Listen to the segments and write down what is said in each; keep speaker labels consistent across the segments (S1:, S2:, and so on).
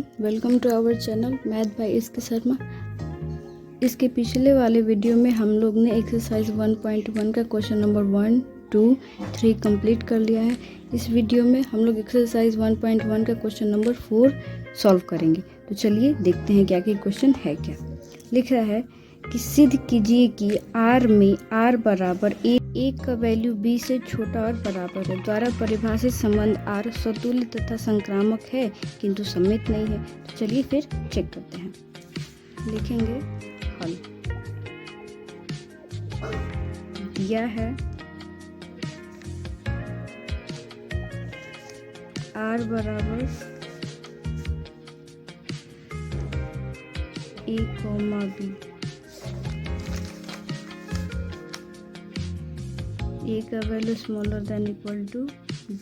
S1: Everyone, welcome to our channel math by इसके शर्मा। इसके पिछले वाले वीडियो में हम लोग ने एक्सरसाइज 1.1 का क्वेश्चन नंबर 1, 2, 3 कंप्लीट कर लिया है। इस वीडियो में हम लोग एक्सरसाइज 1.1 का क्वेश्चन नंबर 4 सॉल्व करेंगे। तो चलिए देखते हैं क्या क्वेश्चन है। क्या लिख रहा है कि सिद्ध कीजिए कि R में R बराबर एक का वैल्यू B से छोटा और बराबर है द्वारा परिभाषित संबंध R स्वतुल्य तथा संक्रामक है किंतु सममित नहीं है। तो चलिए फिर चेक करते हैं। लिखेंगे हल। दिया है R बराबर A, B, A का value smaller than equal to B।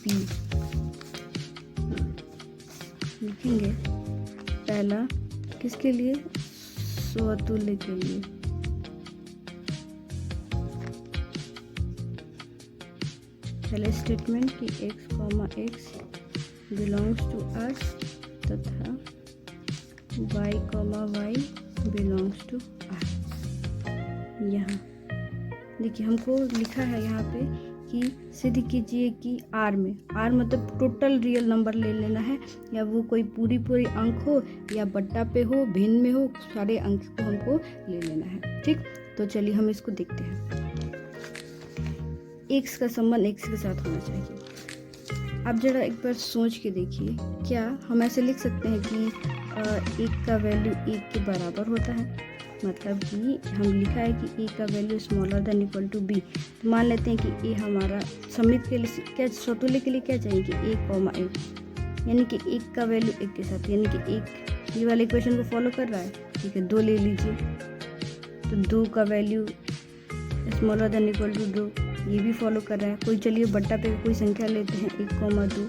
S1: लिखेंगे पहला किसके लिए, स्वतुल्य के लिए। पहले स्टेटमेंट कि x, बिलोंग्स टू R तथा y, बिलोंग्स टू R। यहाँ देखिए हमको लिखा है यहाँ पे कि सिद्ध कीजिए कि R में, R मतलब टोटल रियल नंबर ले लेना है, या वो कोई पूरी अंक हो या बट्टा पे हो, भिन्न में हो, सारे अंक को हमको ले लेना है। ठीक, तो चलिए हम इसको देखते हैं। x का संबंध x के साथ होना चाहिए। आप जरा एक बार सोच के देखिए, क्या हम ऐसे लिख सकते हैं कि एक का वैल्यू एक के बराबर होता है? मतलब कि हम लिखा है कि a का value smaller than equal to b। तो मान लेते हैं कि a हमारा सममित के लिए क्या, स्वतुल्य के लिए क्या चाहिए कि a, यानी कि एक का वैल्यू एक के साथ, यानी कि एक ये वाले इक्वेशन को फॉलो कर रहा है। ठीक है, 2 ले लीजिए तो 2 का value smaller than equal to 2, ये भी फॉलो कर रहा है। कोई चलिए बट्टा पे कोई संख्या लेते हैं 1,2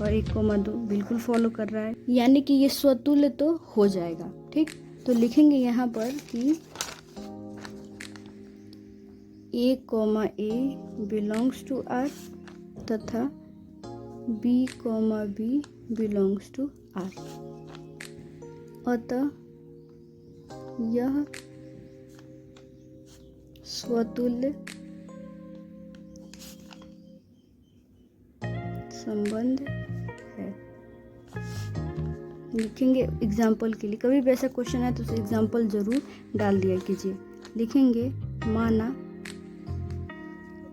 S1: और 1,2 बिल्कुल फॉलो कर रहा है, यानी कि ये स्वतुल्य तो हो जाएगा। ठीक, तो लिखेंगे यहाँ पर कि A, बिलोंग्स टू R तथा B, बिलोंग्स टू R। अतः यह स्वतुल्य संबंध है। लिखेंगे एग्जाम्पल के लिए, कभी भी ऐसा क्वेश्चन है तो एग्जाम्पल जरूर डाल दिया कीजिए। लिखेंगे माना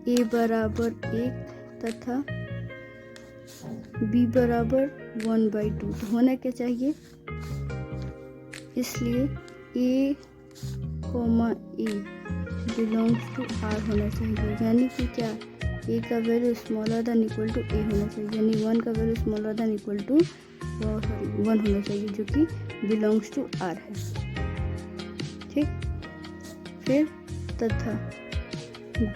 S1: a बराबर 1 तथा b बराबर 1/2। तो होना क्या चाहिए, इसलिए a, बिलोंग्स टू R होना चाहिए, यानी कि क्या, a का value smaller than equal to a होना चाहिए, यानी 1 का value smaller than equal to 1 होना चाहिए, जो कि बिलोंग्स टू R है। ठीक, फिर तथा b,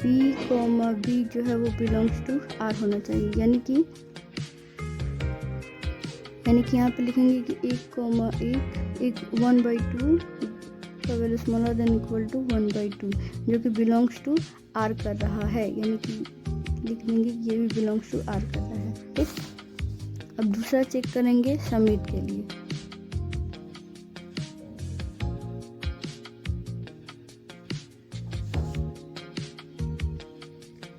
S1: जो है वो बिलोंग्स टू R होना चाहिए, यानी कि यहाँ पे लिखेंगे कि 1/2 का value smaller than equal to 1/2, जो कि बिलोंग्स टू R कर रहा है, यानी कि लिख देंगे कि ये भी बिलोंग्स टू R कर रहा है। ठीक, अब दूसरा चेक करेंगे सममित के लिए।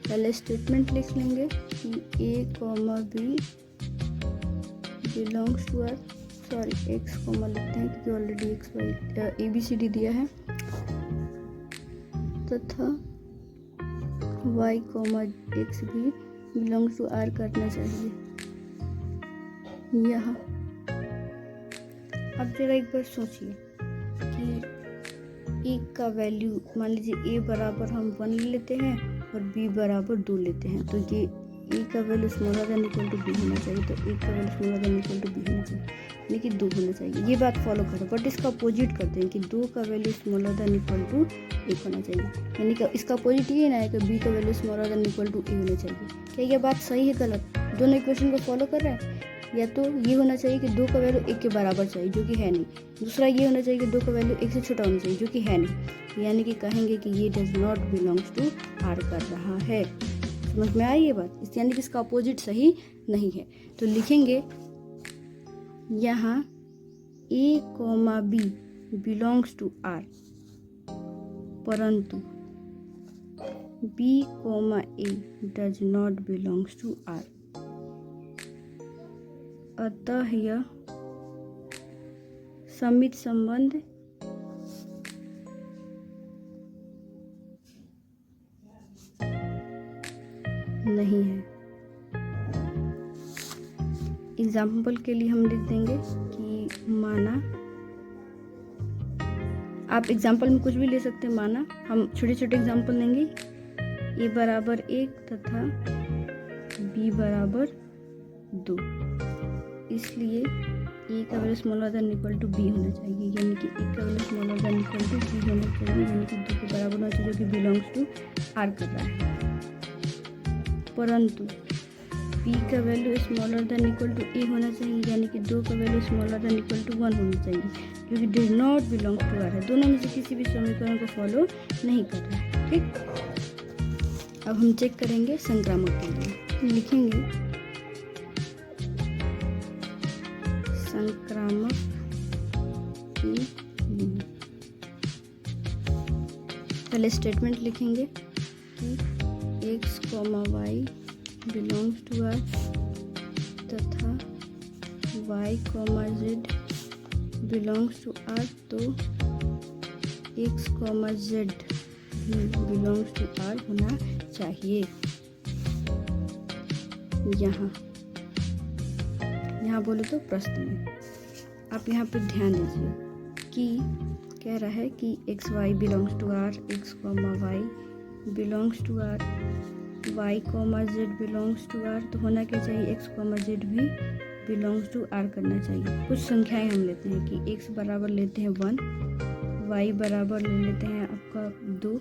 S1: पहले स्टेटमेंट लिख लेंगे कि A, B belongs to R, sorry x लिखते हैं क्योंकि ऑलरेडी ABCD दिया है, तथा y, x भी बिलोंग्स टू R करना चाहिए। यहाँ अब जरा एक बार सोचिए कि एक का वैल्यू मान लीजिए a बराबर हम 1 ले लेते हैं और b बराबर 2 लेते हैं, तो ये a का value smaller than equal to b होना चाहिए, तो a का value smaller than equal to b होना चाहिए, यानी कि 2 होना चाहिए। ये बात फॉलो करो, बट इसका अपोजिट करते हैं कि 2 का value smaller than equal to 1 होना चाहिए, यानी कि इसका अपोजिट ये ना है कि b का value smaller than equal to a होना चाहिए। क्या ये बात सही है गलत? दोनों इक्वेशन को फॉलो कर रहा है। या तो ये होना चाहिए कि 2 का वैल्यू 1 के बराबर चाहिए, जो कि है नहीं। दूसरा ये होना चाहिए कि 2 का वैल्यू 1 से छोटा होना चाहिए, जो कि है नहीं, यानी कि कहेंगे कि ये does not belongs to R कर रहा है। समझ में आई ये बात? यानी कि इसका अपोजिट सही नहीं है। तो लिखेंगे यहाँ A, B belongs to R, परंतु B, A does not belongs to R। अतः यह समित संबंध नहीं है। एग्जाम्पल के लिए हम लिख देंगे कि माना, आप एग्जाम्पल में कुछ भी ले सकते हैं। माना हम छोटे छोटे एग्जाम्पल लेंगे, a बराबर 1 तथा b बराबर 2, इसलिए a का value smaller than equal to b होना चाहिए, यानी कि a का value smaller than equal to b होना चाहिए, यानी कि 2 के बराबर होना चाहिए, जो कि बिलोंग्स टू r कर रहा है। परंतु p का value smaller than equal to a होना चाहिए, यानी कि 2 का value smaller than equal to 1 होना चाहिए, जो कि does not belong to r है। दोनों में से किसी भी समीकरण को फॉलो नहीं कर रहा है। ठीक, अब हम चेक करेंगे संक्रामक के लिए। लिखेंगे संक्रामक के लिए, पहले स्टेटमेंट लिखेंगे कि x, y belongs to r तथा y, z belongs to r, तो x, z भी बिलोंग्स टू r होना चाहिए। यहाँ बोले तो प्रश्न में आप यहाँ पे ध्यान दीजिए कि कह रहा है कि x, y belongs to r, x, y belongs to r, y, z belongs to r, तो होना क्या चाहिए, x, z भी बिलोंग्स टू r करना चाहिए। कुछ संख्याएं हम लेते हैं कि x बराबर लेते हैं 1, y बराबर ले लेते हैं आपका 2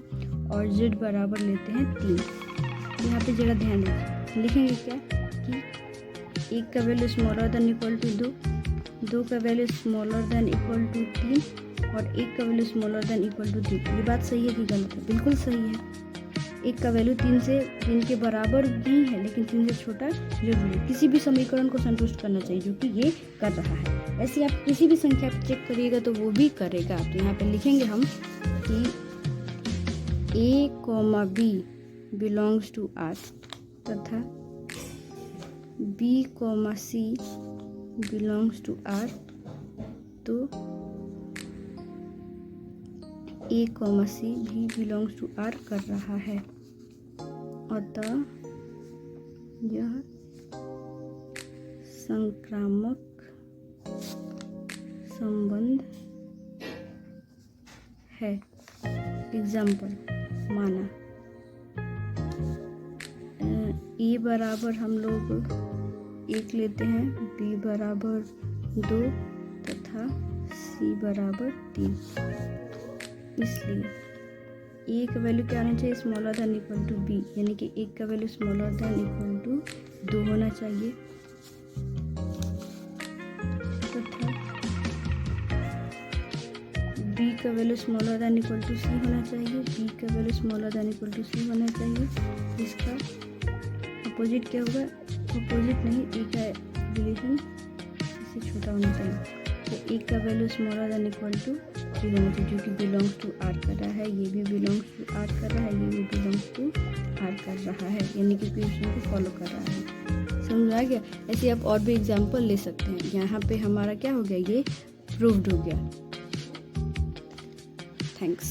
S1: और z बराबर लेते हैं 3। यहाँ पे जरा ध्यान दीजिए, लिखेंगे क्या कि 1 का value smaller than equal to 2, 2 का value smaller than equal to 3 और 1 का value smaller than equal to 3। ये बात सही है कि गलत है? बिल्कुल सही है। 1 का वैल्यू 3 के बराबर नहीं है, लेकिन 3 से छोटा जरूर है। किसी भी समीकरण को संतुष्ट करना चाहिए, जो कि ये कर रहा है। ऐसे आप किसी भी संख्या पर चेक करिएगा तो वो भी करेगा। तो यहाँ पे लिखेंगे हम कि a, b belongs to r तथा b, c belongs to r, तो a, c भी बिलोंग्स टू r कर रहा है। अतः यह संक्रामक संबंध है। एग्जाम्पल, माना a बराबर हम लोग 1 लेते हैं, b बराबर 2 तथा c बराबर 3, इसलिए a का वैल्यू क्या होना चाहिए, smaller than equal to b, यानी कि 1 का value smaller than equal to 2 होना चाहिए तथा b का value smaller than equal to c होना चाहिए, b का value smaller than equal to c होना चाहिए। इसका अपोजिट क्या होगा, अपोजिट नहीं, a का रिलेशन इससे छोटा होना चाहिए। तो 1 का value smaller than equal to 3 होना चाहिए, जो कि बिलोंग्स टू r कर रहा है, ये भी बिलोंग्स टू r कर रहा है, ये भी बिलोंग्स टू r कर रहा है, यानी कि क्वेश्चन को फॉलो कर रहा है। समझ आ गया? ऐसे आप और भी एग्जाम्पल ले सकते हैं। यहाँ पे हमारा क्या हो गया, ये प्रूव्ड हो गया। थैंक्स।